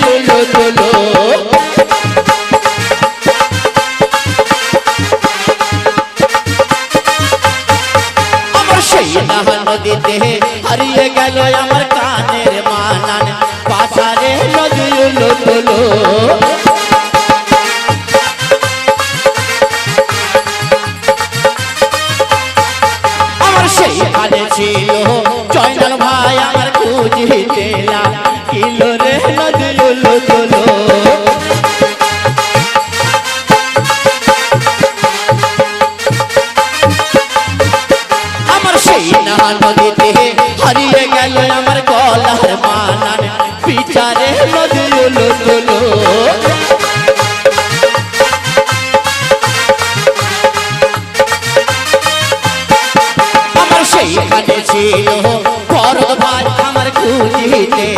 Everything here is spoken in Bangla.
উলো তোলো আমার সেই নদীতে হারিয়ে গেল আমার কানের মানান পাশারে নদী উলো তোলো আমার সেইখানে ছিল জয়নাল ভাই আমার খুঁজিতে কিলো রে নদী উলো তোলো আমার সেই নদীতে হারিয়ে গেল আমার গলার মানান বিচারে নদী উলো তোলো আমার সেইখানে ছিল বড় ভাই আমার খুঁজিতে